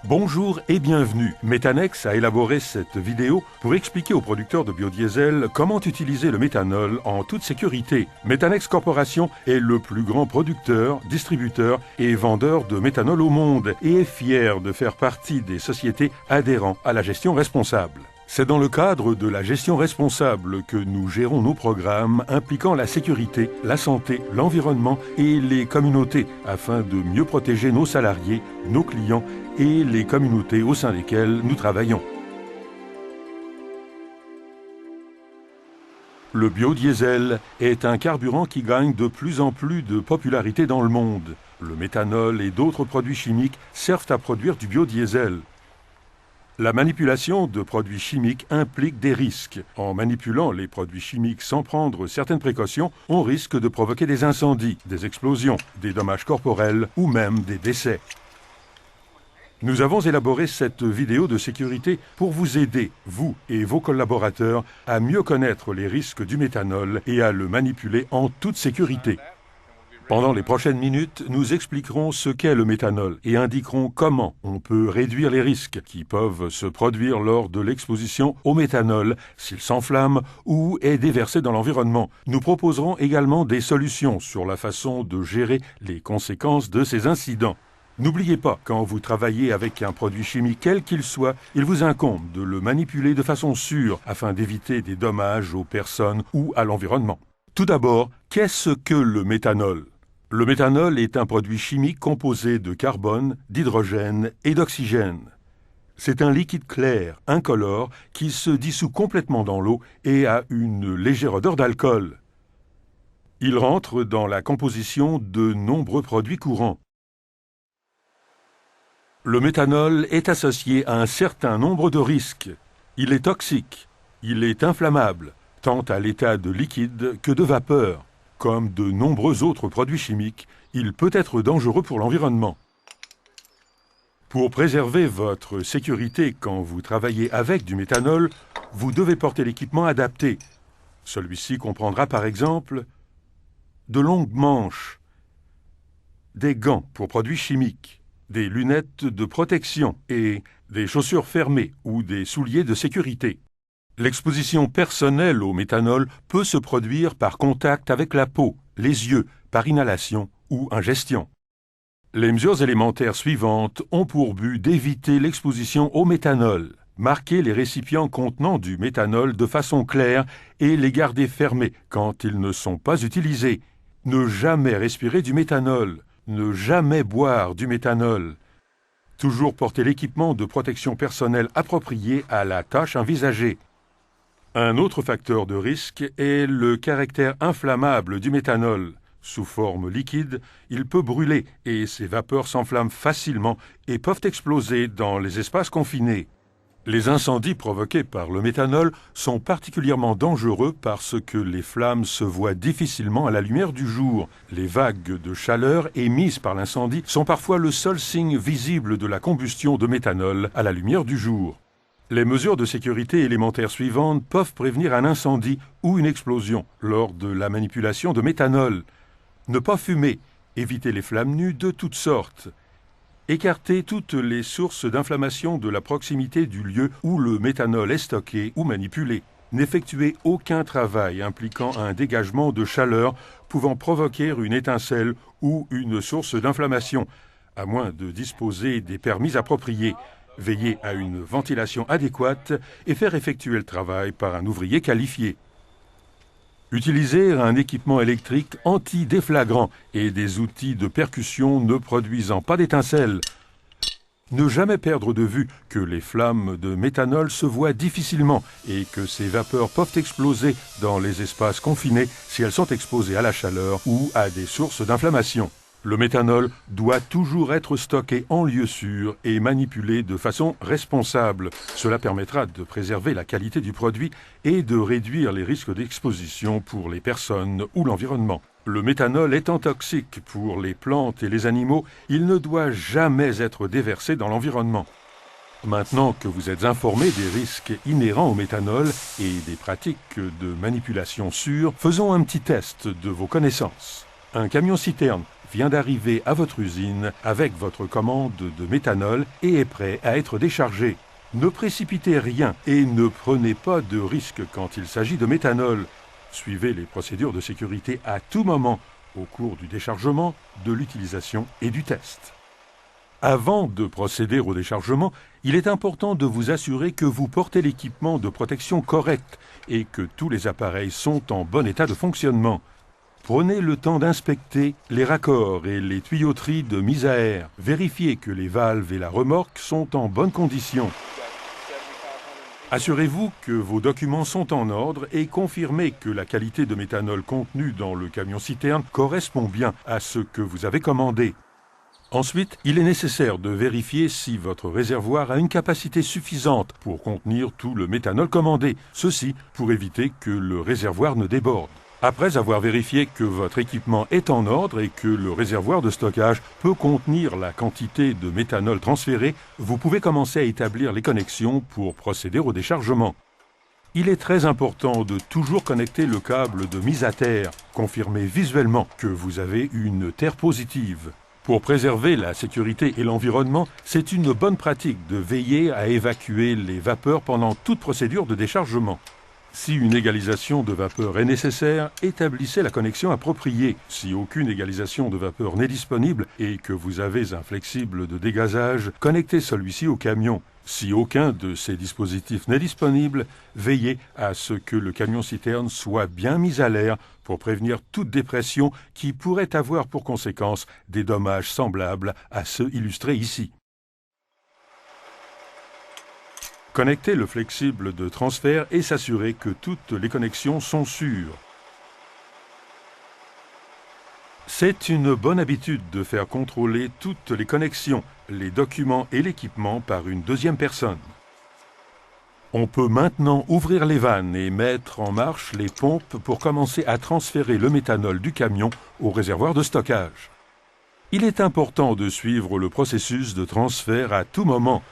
Bonjour et bienvenue. Méthanex a élaboré cette vidéo pour expliquer aux producteurs de biodiesel comment utiliser le méthanol en toute sécurité. Méthanex Corporation est le plus grand producteur, distributeur et vendeur de méthanol au monde et est fier de faire partie des sociétés adhérant à la gestion responsable. C'est dans le cadre de la gestion responsable que nous gérons nos programmes impliquant la sécurité, la santé, l'environnement et les communautés afin de mieux protéger nos salariés, nos clients et les communautés au sein desquelles nous travaillons. Le biodiesel est un carburant qui gagne de plus en plus de popularité dans le monde. Le méthanol et d'autres produits chimiques servent à produire du biodiesel. La manipulation de produits chimiques implique des risques. En manipulant les produits chimiques sans prendre certaines précautions, on risque de provoquer des incendies, des explosions, des dommages corporels ou même des décès. Nous avons élaboré cette vidéo de sécurité pour vous aider, vous et vos collaborateurs, à mieux connaître les risques du méthanol et à le manipuler en toute sécurité. Pendant les prochaines minutes, nous expliquerons ce qu'est le méthanol et indiquerons comment on peut réduire les risques qui peuvent se produire lors de l'exposition au méthanol s'il s'enflamme ou est déversé dans l'environnement. Nous proposerons également des solutions sur la façon de gérer les conséquences de ces incidents. N'oubliez pas, quand vous travaillez avec un produit chimique quel qu'il soit, il vous incombe de le manipuler de façon sûre afin d'éviter des dommages aux personnes ou à l'environnement. Tout d'abord, qu'est-ce que le méthanol ? Le méthanol est un produit chimique composé de carbone, d'hydrogène et d'oxygène. C'est un liquide clair, incolore, qui se dissout complètement dans l'eau et a une légère odeur d'alcool. Il rentre dans la composition de nombreux produits courants. Le méthanol est associé à un certain nombre de risques. Il est toxique, il est inflammable, tant à l'état de liquide que de vapeur. Comme de nombreux autres produits chimiques, il peut être dangereux pour l'environnement. Pour préserver votre sécurité quand vous travaillez avec du méthanol, vous devez porter l'équipement adapté. Celui-ci comprendra par exemple de longues manches, des gants pour produits chimiques, des lunettes de protection et des chaussures fermées ou des souliers de sécurité. L'exposition personnelle au méthanol peut se produire par contact avec la peau, les yeux, par inhalation ou ingestion. Les mesures élémentaires suivantes ont pour but d'éviter l'exposition au méthanol. Marquer les récipients contenant du méthanol de façon claire et les garder fermés quand ils ne sont pas utilisés. Ne jamais respirer du méthanol. Ne jamais boire du méthanol. Toujours porter l'équipement de protection personnelle approprié à la tâche envisagée. Un autre facteur de risque est le caractère inflammable du méthanol. Sous forme liquide, il peut brûler et ses vapeurs s'enflamment facilement et peuvent exploser dans les espaces confinés. Les incendies provoqués par le méthanol sont particulièrement dangereux parce que les flammes se voient difficilement à la lumière du jour. Les vagues de chaleur émises par l'incendie sont parfois le seul signe visible de la combustion de méthanol à la lumière du jour. Les mesures de sécurité élémentaires suivantes peuvent prévenir un incendie ou une explosion lors de la manipulation de méthanol. Ne pas fumer, éviter les flammes nues de toutes sortes. Écarter toutes les sources d'inflammation de la proximité du lieu où le méthanol est stocké ou manipulé. N'effectuer aucun travail impliquant un dégagement de chaleur pouvant provoquer une étincelle ou une source d'inflammation, à moins de disposer des permis appropriés. Veiller à une ventilation adéquate et faire effectuer le travail par un ouvrier qualifié. Utiliser un équipement électrique anti-déflagrant et des outils de percussion ne produisant pas d'étincelles. Ne jamais perdre de vue que les flammes de méthanol se voient difficilement et que ces vapeurs peuvent exploser dans les espaces confinés si elles sont exposées à la chaleur ou à des sources d'inflammation. Le méthanol doit toujours être stocké en lieu sûr et manipulé de façon responsable. Cela permettra de préserver la qualité du produit et de réduire les risques d'exposition pour les personnes ou l'environnement. Le méthanol étant toxique pour les plantes et les animaux, il ne doit jamais être déversé dans l'environnement. Maintenant que vous êtes informés des risques inhérents au méthanol et des pratiques de manipulation sûres, faisons un petit test de vos connaissances. Un camion-citerne vient d'arriver à votre usine avec votre commande de méthanol et est prêt à être déchargé. Ne précipitez rien et ne prenez pas de risques quand il s'agit de méthanol. Suivez les procédures de sécurité à tout moment au cours du déchargement, de l'utilisation et du test. Avant de procéder au déchargement, il est important de vous assurer que vous portez l'équipement de protection correct et que tous les appareils sont en bon état de fonctionnement. Prenez le temps d'inspecter les raccords et les tuyauteries de mise à air. Vérifiez que les valves et la remorque sont en bonne condition. Assurez-vous que vos documents sont en ordre et confirmez que la qualité de méthanol contenu dans le camion-citerne correspond bien à ce que vous avez commandé. Ensuite, il est nécessaire de vérifier si votre réservoir a une capacité suffisante pour contenir tout le méthanol commandé, ceci pour éviter que le réservoir ne déborde. Après avoir vérifié que votre équipement est en ordre et que le réservoir de stockage peut contenir la quantité de méthanol transféré, vous pouvez commencer à établir les connexions pour procéder au déchargement. Il est très important de toujours connecter le câble de mise à terre. Confirmez visuellement que vous avez une terre positive. Pour préserver la sécurité et l'environnement, c'est une bonne pratique de veiller à évacuer les vapeurs pendant toute procédure de déchargement. Si une égalisation de vapeur est nécessaire, établissez la connexion appropriée. Si aucune égalisation de vapeur n'est disponible et que vous avez un flexible de dégazage, connectez celui-ci au camion. Si aucun de ces dispositifs n'est disponible, veillez à ce que le camion-citerne soit bien mis à l'air pour prévenir toute dépression qui pourrait avoir pour conséquence des dommages semblables à ceux illustrés ici. Connectez le flexible de transfert et s'assurer que toutes les connexions sont sûres. C'est une bonne habitude de faire contrôler toutes les connexions, les documents et l'équipement par une deuxième personne. On peut maintenant ouvrir les vannes et mettre en marche les pompes pour commencer à transférer le méthanol du camion au réservoir de stockage. Il est important de suivre le processus de transfert à tout moment.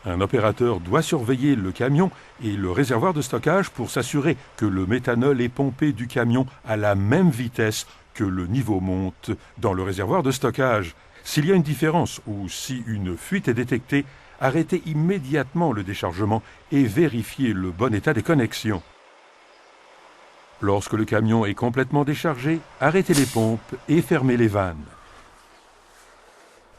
Un opérateur doit surveiller le camion et le réservoir de stockage pour s'assurer que le méthanol est pompé du camion à la même vitesse que le niveau monte dans le réservoir de stockage. S'il y a une différence ou si une fuite est détectée, arrêtez immédiatement le déchargement et vérifiez le bon état des connexions. Lorsque le camion est complètement déchargé, arrêtez les pompes et fermez les vannes.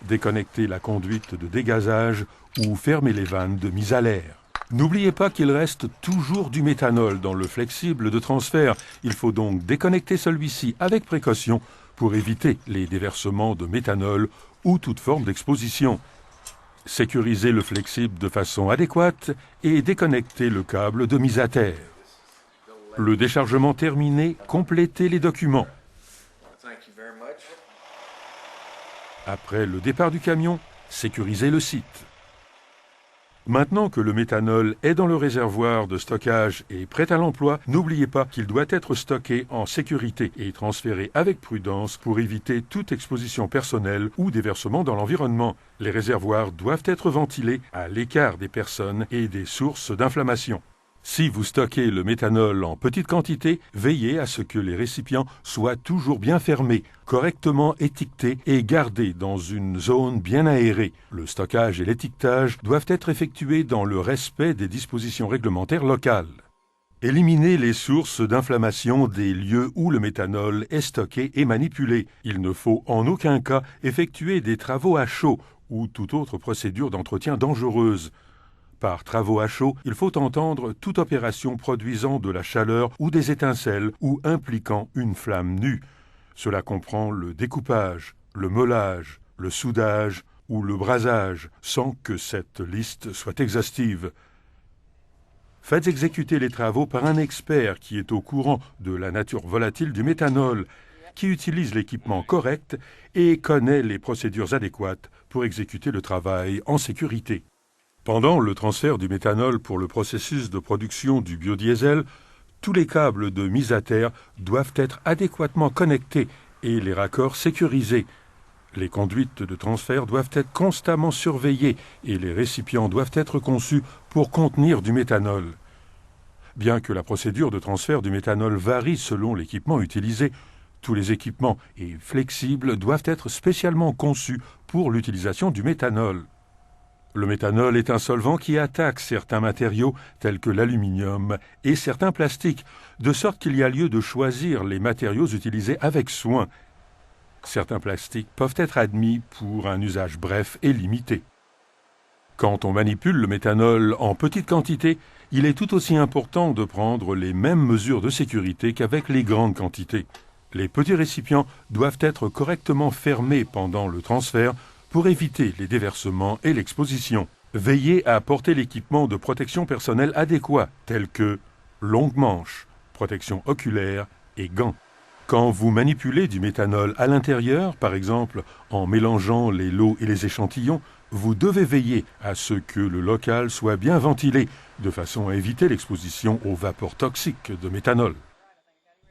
Déconnectez la conduite de dégazage ou fermez les vannes de mise à l'air. N'oubliez pas qu'il reste toujours du méthanol dans le flexible de transfert. Il faut donc déconnecter celui-ci avec précaution pour éviter les déversements de méthanol ou toute forme d'exposition. Sécurisez le flexible de façon adéquate et déconnectez le câble de mise à terre. Le déchargement terminé, complétez les documents. Après le départ du camion, sécurisez le site. Maintenant que le méthanol est dans le réservoir de stockage et prêt à l'emploi, n'oubliez pas qu'il doit être stocké en sécurité et transféré avec prudence pour éviter toute exposition personnelle ou déversement dans l'environnement. Les réservoirs doivent être ventilés à l'écart des personnes et des sources d'inflammation. Si vous stockez le méthanol en petite quantité, veillez à ce que les récipients soient toujours bien fermés, correctement étiquetés et gardés dans une zone bien aérée. Le stockage et l'étiquetage doivent être effectués dans le respect des dispositions réglementaires locales. Éliminez les sources d'inflammation des lieux où le méthanol est stocké et manipulé. Il ne faut en aucun cas effectuer des travaux à chaud ou toute autre procédure d'entretien dangereuse. Par travaux à chaud, il faut entendre toute opération produisant de la chaleur ou des étincelles ou impliquant une flamme nue. Cela comprend le découpage, le meulage, le soudage ou le brasage, sans que cette liste soit exhaustive. Faites exécuter les travaux par un expert qui est au courant de la nature volatile du méthanol, qui utilise l'équipement correct et connaît les procédures adéquates pour exécuter le travail en sécurité. Pendant le transfert du méthanol pour le processus de production du biodiesel, tous les câbles de mise à terre doivent être adéquatement connectés et les raccords sécurisés. Les conduites de transfert doivent être constamment surveillées et les récipients doivent être conçus pour contenir du méthanol. Bien que la procédure de transfert du méthanol varie selon l'équipement utilisé, Tous les équipements et flexibles doivent être spécialement conçus pour l'utilisation du méthanol. Le méthanol est un solvant qui attaque certains matériaux tels que l'aluminium et certains plastiques, de sorte qu'il y a lieu de choisir les matériaux utilisés avec soin. Certains plastiques peuvent être admis pour un usage bref et limité. Quand on manipule le méthanol en petite quantité, il est tout aussi important de prendre les mêmes mesures de sécurité qu'avec les grandes quantités. Les petits récipients doivent être correctement fermés pendant le transfert pour éviter les déversements et l'exposition. Veillez à porter l'équipement de protection personnelle adéquat, tels que longues manches, protection oculaire et gants. Quand vous manipulez du méthanol à l'intérieur, par exemple en mélangeant les lots et les échantillons, vous devez veiller à ce que le local soit bien ventilé, de façon à éviter l'exposition aux vapeurs toxiques de méthanol.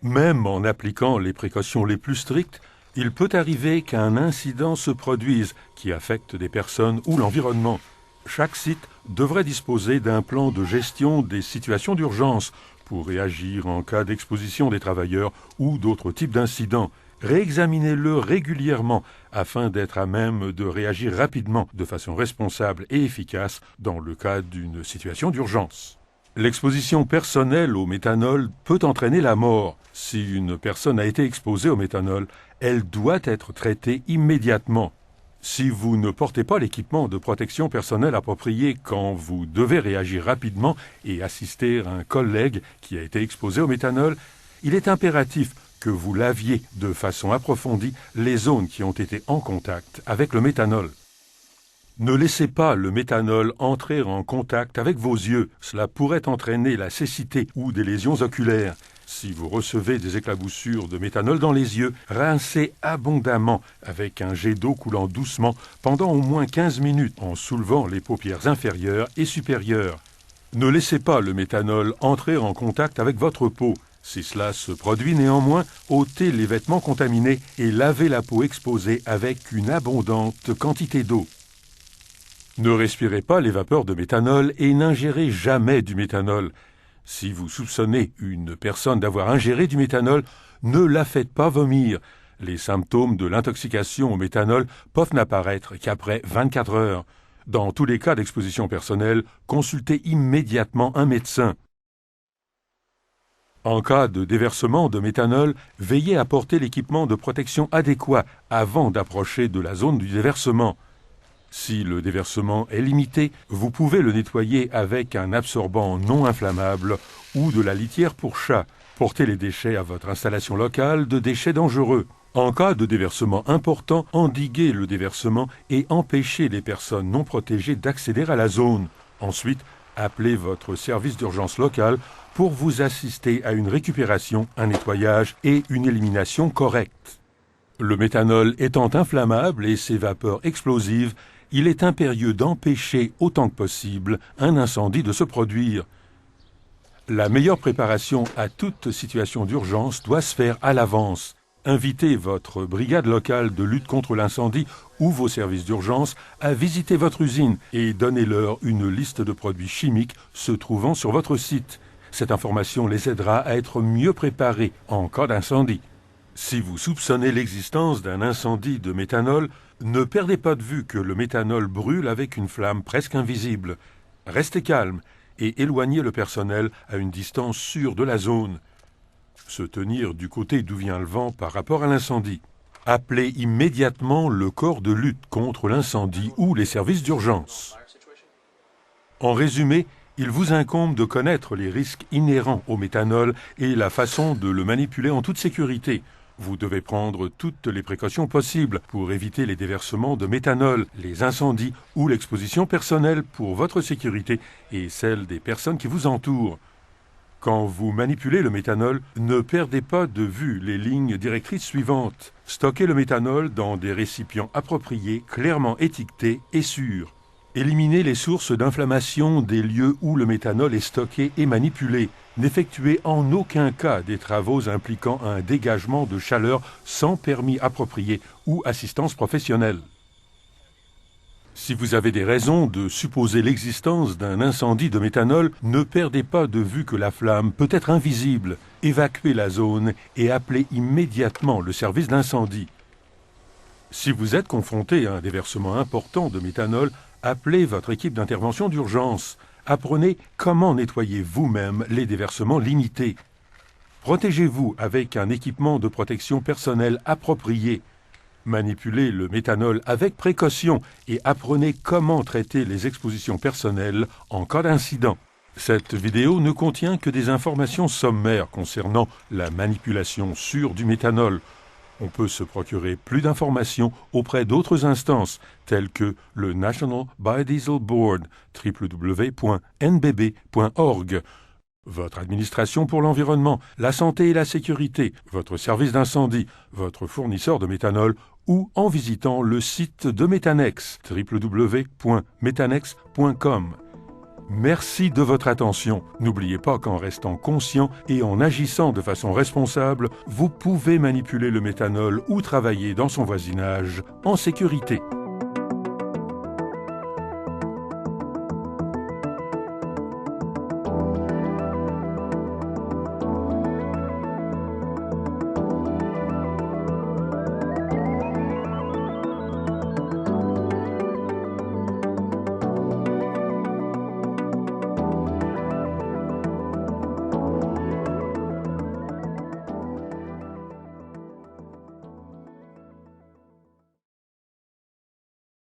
Même en appliquant les précautions les plus strictes, il peut arriver qu'un incident se produise qui affecte des personnes ou l'environnement. Chaque site devrait disposer d'un plan de gestion des situations d'urgence pour réagir en cas d'exposition des travailleurs ou d'autres types d'incidents. Réexaminez-le régulièrement afin d'être à même de réagir rapidement de façon responsable et efficace dans le cas d'une situation d'urgence. L'exposition personnelle au méthanol peut entraîner la mort. Si une personne a été exposée au méthanol, elle doit être traitée immédiatement. Si vous ne portez pas l'équipement de protection personnelle approprié quand vous devez réagir rapidement et assister un collègue qui a été exposé au méthanol, il est impératif que vous laviez de façon approfondie les zones qui ont été en contact avec le méthanol. Ne laissez pas le méthanol entrer en contact avec vos yeux. Cela pourrait entraîner la cécité ou des lésions oculaires. Si vous recevez des éclaboussures de méthanol dans les yeux, rincez abondamment avec un jet d'eau coulant doucement pendant au moins 15 minutes en soulevant les paupières inférieures et supérieures. Ne laissez pas le méthanol entrer en contact avec votre peau. Si cela se produit néanmoins, ôtez les vêtements contaminés et lavez la peau exposée avec une abondante quantité d'eau. Ne respirez pas les vapeurs de méthanol et n'ingérez jamais du méthanol. Si vous soupçonnez une personne d'avoir ingéré du méthanol, ne la faites pas vomir. Les symptômes de l'intoxication au méthanol peuvent n'apparaître qu'après 24 heures. Dans tous les cas d'exposition personnelle, consultez immédiatement un médecin. En cas de déversement de méthanol, veillez à porter l'équipement de protection adéquat avant d'approcher de la zone du déversement. Si le déversement est limité, vous pouvez le nettoyer avec un absorbant non inflammable ou de la litière pour chat. Portez les déchets à votre installation locale de déchets dangereux. En cas de déversement important, endiguez le déversement et empêchez les personnes non protégées d'accéder à la zone. Ensuite, appelez votre service d'urgence local pour vous assister à une récupération, un nettoyage et une élimination correcte. Le méthanol étant inflammable et ses vapeurs explosives, il est impérieux d'empêcher autant que possible un incendie de se produire. La meilleure préparation à toute situation d'urgence doit se faire à l'avance. Invitez votre brigade locale de lutte contre l'incendie ou vos services d'urgence à visiter votre usine et donnez-leur une liste de produits chimiques se trouvant sur votre site. Cette information les aidera à être mieux préparés en cas d'incendie. Si vous soupçonnez l'existence d'un incendie de méthanol, ne perdez pas de vue que le méthanol brûle avec une flamme presque invisible. Restez calme et éloignez le personnel à une distance sûre de la zone. Se tenir du côté d'où vient le vent par rapport à l'incendie. Appelez immédiatement le corps de lutte contre l'incendie ou les services d'urgence. En résumé, il vous incombe de connaître les risques inhérents au méthanol et la façon de le manipuler en toute sécurité. Vous devez prendre toutes les précautions possibles pour éviter les déversements de méthanol, les incendies ou l'exposition personnelle pour votre sécurité et celle des personnes qui vous entourent. Quand vous manipulez le méthanol, ne perdez pas de vue les lignes directrices suivantes. Stockez le méthanol dans des récipients appropriés, clairement étiquetés et sûrs. Éliminez les sources d'inflammation des lieux où le méthanol est stocké et manipulé. N'effectuez en aucun cas des travaux impliquant un dégagement de chaleur sans permis approprié ou assistance professionnelle. Si vous avez des raisons de supposer l'existence d'un incendie de méthanol, ne perdez pas de vue que la flamme peut être invisible. Évacuez la zone et appelez immédiatement le service d'incendie. Si vous êtes confronté à un déversement important de méthanol, appelez votre équipe d'intervention d'urgence. Apprenez comment nettoyer vous-même les déversements limités. Protégez-vous avec un équipement de protection personnelle approprié. Manipulez le méthanol avec précaution et apprenez comment traiter les expositions personnelles en cas d'incident. Cette vidéo ne contient que des informations sommaires concernant la manipulation sûre du méthanol. On peut se procurer plus d'informations auprès d'autres instances, telles que le National Biodiesel Board, www.nbb.org, votre administration pour l'environnement, la santé et la sécurité, votre service d'incendie, votre fournisseur de méthanol ou en visitant le site de Methanex, www.methanex.com. Merci de votre attention. N'oubliez pas qu'en restant conscient et en agissant de façon responsable, vous pouvez manipuler le méthanol ou travailler dans son voisinage en sécurité.